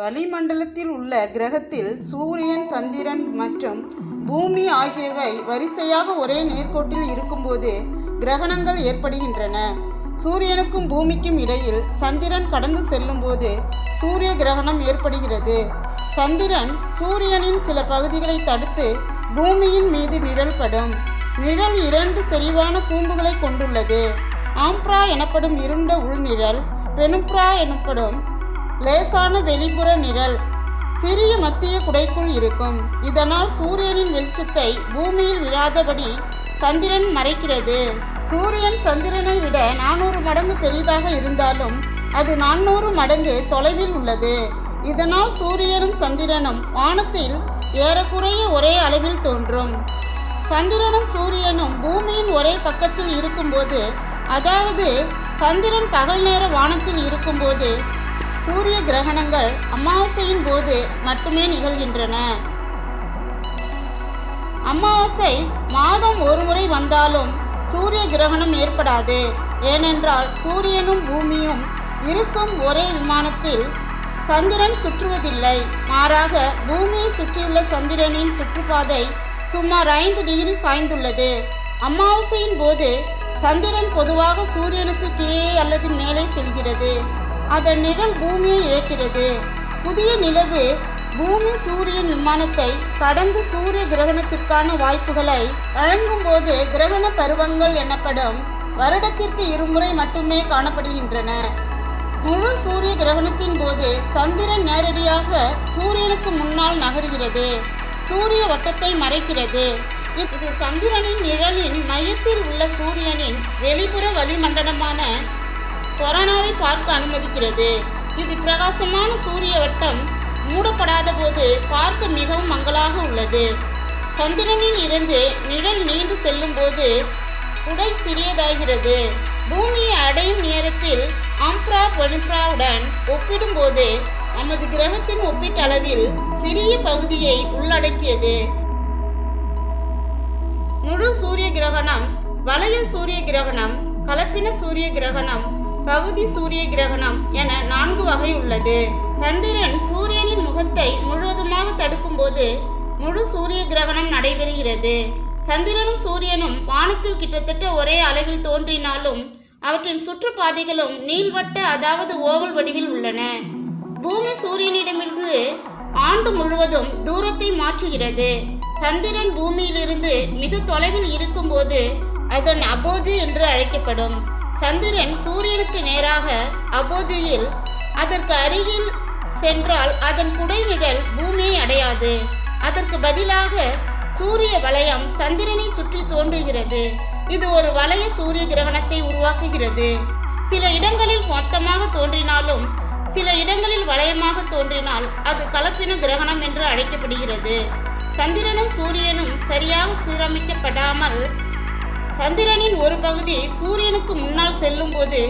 வளிமண்டலத்தில் உள்ள கிரகத்தில் சூரியன், சந்திரன் மற்றும் பூமி ஆகியவை வரிசையாக ஒரே நேர்கோட்டில் இருக்கும்போது கிரகணங்கள் ஏற்படுகின்றன. சூரியனுக்கும் பூமிக்கும் இடையில் சந்திரன் கடந்து செல்லும்போது சூரிய கிரகணம் ஏற்படுகிறது. சந்திரன் சூரியனின் சில பகுதிகளை தடுத்து பூமியின் மீது நிழல்படும். நிழல் 2 செறிவான கூம்புகளை கொண்டுள்ளது. ஆம்ப்ரா எனப்படும் இருண்ட உள்நிழல், பெனுப்ரா எனப்படும் லேசான வெளிப்புற நிழல் சிறிய மத்திய குடைக்குள் இருக்கும். இதனால் சூரியனின் வெளிச்சத்தை பூமியில் விழாதபடி சந்திரன் மறைக்கிறது. சூரியன் சந்திரனை விட 400 மடங்கு பெரிதாக இருந்தாலும் அது 400 மடங்கு தொலைவில் உள்ளது. இதனால் சூரியனும் சந்திரனும் வானத்தில் ஏறக்குறைய ஒரே அளவில் தோன்றும். சந்திரனும் சூரியனும் பூமியின் ஒரே பக்கத்தில் இருக்கும்போது, அதாவது சந்திரன் பகல் நேர வானத்தில் இருக்கும்போது, சூரிய கிரகணங்கள் அமாவாசையின் போது மட்டுமே நிகழ்கின்றன. அமாவாசை மாதம் ஒரு முறை வந்தாலும் சூரிய கிரகணம் ஏற்படாது. ஏனென்றால் சூரியனும் பூமியும் இருக்கும் ஒரே விமானத்தில் சந்திரன் சுற்றுவதில்லை. மாறாக பூமியை சுற்றியுள்ள சந்திரனின் சுற்றுப்பாதை சுமார் 5 டிகிரி சாய்ந்துள்ளது. அமாவாசையின் போது சந்திரன் பொதுவாக சூரியனுக்கு கீழே அல்லது மேலே செல்கிறது. அதன் நிழல் பூமியை இழக்கிறது. புதிய நிலவு பூமி சூரியன் விமானத்தை கடந்து சூரிய கிரகணத்திற்கான வாய்ப்புகளை வழங்கும் போது கிரகண பருவங்கள் எனப்படும் வருடத்திற்கு 2 முறை மட்டுமே காணப்படுகின்றன. முழு சூரிய கிரகணத்தின் போது சந்திரன் நேரடியாக சூரியனுக்கு முன்னால் நகர்கிறது. சூரிய வட்டத்தை மறைக்கிறது. இது சந்திரனின் நிழலின் மையத்தில் உள்ள சூரியனின் வெளிப்புற வளிமண்டலமான கொரோனாவை பார்க்க அனுமதிக்கிறது. இது பிரகாசமான சூரிய வட்டம் மூடப்படாத போது பார்க்க மிகவும் மங்கலாக உள்ளது. சந்திரனில் இருந்து நிழல் நீண்டு செல்லும் போது குடை சிறியதாகிறது. பூமியை அடையும் நேரத்தில் ஆம்ப்ரா பெனுப்ராவுடன் ஒப்பிடும்போது நமது கிரகத்தின் ஒப்பீட்டளவில் சிறிய பகுதியை உள்ளடக்கியது. முழு சூரிய கிரகணம், வளைய சூரிய கிரகணம், கலப்பின சூரிய கிரகணம், பகுதி சூரிய கிரகணம் என 4 வகை உள்ளது. சந்திரன் சூரியனின் முகத்தை முழுவதுமாக தடுக்கும் போது முழு சூரிய கிரகணம் நடைபெறுகிறது. சந்திரனும் சூரியனும் வானத்தில் கிட்டத்தட்ட ஒரே அளவில் தோன்றினாலும் அவற்றின் சுற்றுப்பாதைகளும் நீள்வட்ட, அதாவது ஓவல் வடிவில் உள்ளன. பூமி சூரியனிடமிருந்து ஆண்டு முழுவதும் தூரத்தை மாற்றுகிறது. சந்திரன் பூமியிலிருந்து மிக தொலைவில் இருக்கும்போது அதன் அபோஜி என்று அழைக்கப்படும். சந்திரன் சூரியனுக்கு நேராக அபோஜியில் அதற்கு அருகில் சென்றால் அதன் குடைநிழல் பூமியை அடையாது. அதற்கு பதிலாக சூரிய வளையம் சந்திரனை சுற்றி தோன்றுகிறது. இது ஒரு வளைய சூரிய கிரகணத்தை உருவாக்குகிறது. சில இடங்களில் மொத்தமாக தோன்றினாலும் சில இடங்களில் வளையமாக தோன்றினால் அது கலப்பின கிரகணம் என்று அழைக்கப்படுகிறது. சந்திரனும் சூரியனும் சரியாக சீரமைக்கப்படாமல் சந்திரனின் ஒரு பகுதி சூரியனுக்கு முன்னால் செல்லும் போது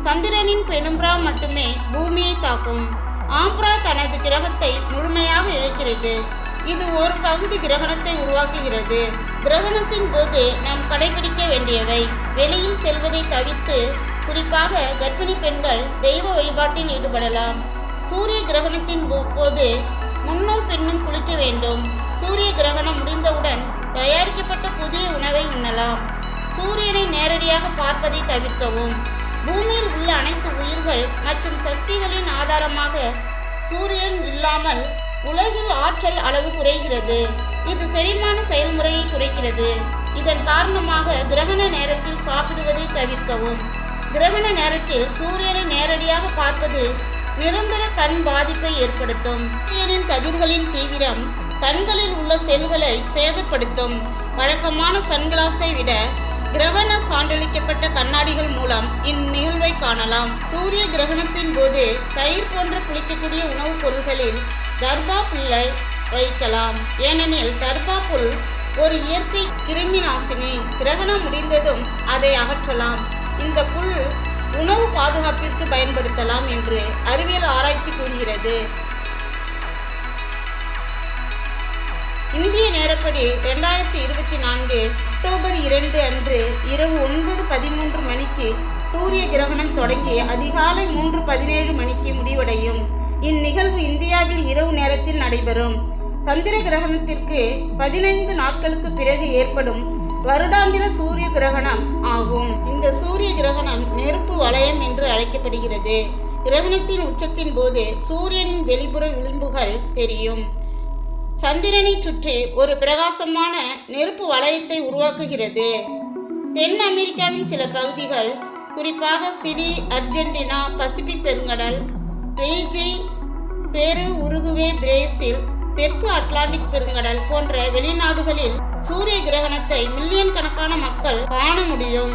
சந்திரனின் பெனுப்ரா மட்டுமே பூமியை தாக்கும். ஆம்ப்ரா தனது கிரகத்தை முழுமையாக இழக்கிறது. இது ஒரு பகுதி கிரகணத்தை உருவாக்குகிறது. கிரகணத்தின் போது நாம் கடைபிடிக்க வேண்டியவை: வெளியில் செல்வதை தவிர்த்து, குறிப்பாக கர்ப்பிணி பெண்கள் தெய்வ வழிபாட்டில் ஈடுபடலாம். சூரிய கிரகணத்தின் போது முன்னும் பின்னும் குளிக்க வேண்டும். சூரிய கிரகணம் முடிந்தவுடன் தயாரிக்கப்பட்ட புதிய உணவை உண்ணலாம். சூரியனை நேரடியாக பார்ப்பதை தவிர்க்கவும். பூமியில் உள்ள அனைத்து உயிர்கள் மற்றும் சக்திகளின் ஆதாரமாக சூரியன் இல்லாமல் உலகில் ஆற்றல் அளவு குறைகிறது. இது செரிமான செயல்முறையை குறைக்கிறது. இதன் காரணமாக கிரகண நேரத்தில் சாப்பிடுவதை தவிர்க்கவும். கிரகண நேரத்தில் சூரியனை நேரடியாக பார்ப்பது நிரந்தர கண் பாதிப்பை ஏற்படுத்தும். சூரியனின் கதிர்களின் தீவிரம் கண்களில் உள்ள செல்களை சேதப்படுத்தும். வழக்கமான சன்கிளாஸை விட கிரகண சான்றளிக்கப்பட்ட கண்ணாடிகள் மூலம் இந்நிகழ்வை காணலாம். சூரிய கிரகணத்தின் போது தயிர் போன்ற புளிக்கக்கூடிய உணவுப் பொருள்களில் தர்பா புல்லை வைக்கலாம். ஏனெனில் தர்பா புல் ஒரு இயற்கை கிருமி நாசினி. கிரகணம் முடிந்ததும் அதை அகற்றலாம். இந்த புல் உணவு பாதுகாப்பிற்கு பயன்படுத்தலாம் என்று அறிவியல் ஆராய்ச்சி கூறுகிறது. இந்திய நேரப்படி 2024 அக்டோபர் 2 அன்று இரவு 9:13 மணிக்கு சூரிய கிரகணம் தொடங்கி அதிகாலை 3:17 மணிக்கு முடிவடையும். இந்நிகழ்வு இந்தியாவில் இரவு நேரத்தில் நடைபெறும். சந்திர கிரகணத்திற்கு 15 நாட்களுக்கு பிறகு ஏற்படும் வருடாந்திர சூரிய கிரகணம் ஆகும். இந்த சூரிய கிரகணம் நெருப்பு வளையம் என்று அழைக்கப்படுகிறது. கிரகணத்தின் உச்சத்தின் போது சூரியனின் வெளிப்புற விளிம்புகள் தெரியும். சந்திரனை சுற்றி ஒரு பிரகாசமான நெருப்பு வளையத்தை உருவாக்குகிறது. தென் அமெரிக்காவின் சில பகுதிகள், குறிப்பாக சிலி, அர்ஜென்டினா, பசிபிக் பெருங்கடல், பெய்ஜிங், பெரு, உருகுவே, பிரேசில், தெற்கு அட்லாண்டிக் பெருங்கடல் போன்ற வெளிநாடுகளில் சூரிய கிரகணத்தை மில்லியன் கணக்கான மக்கள் காண முடியும்.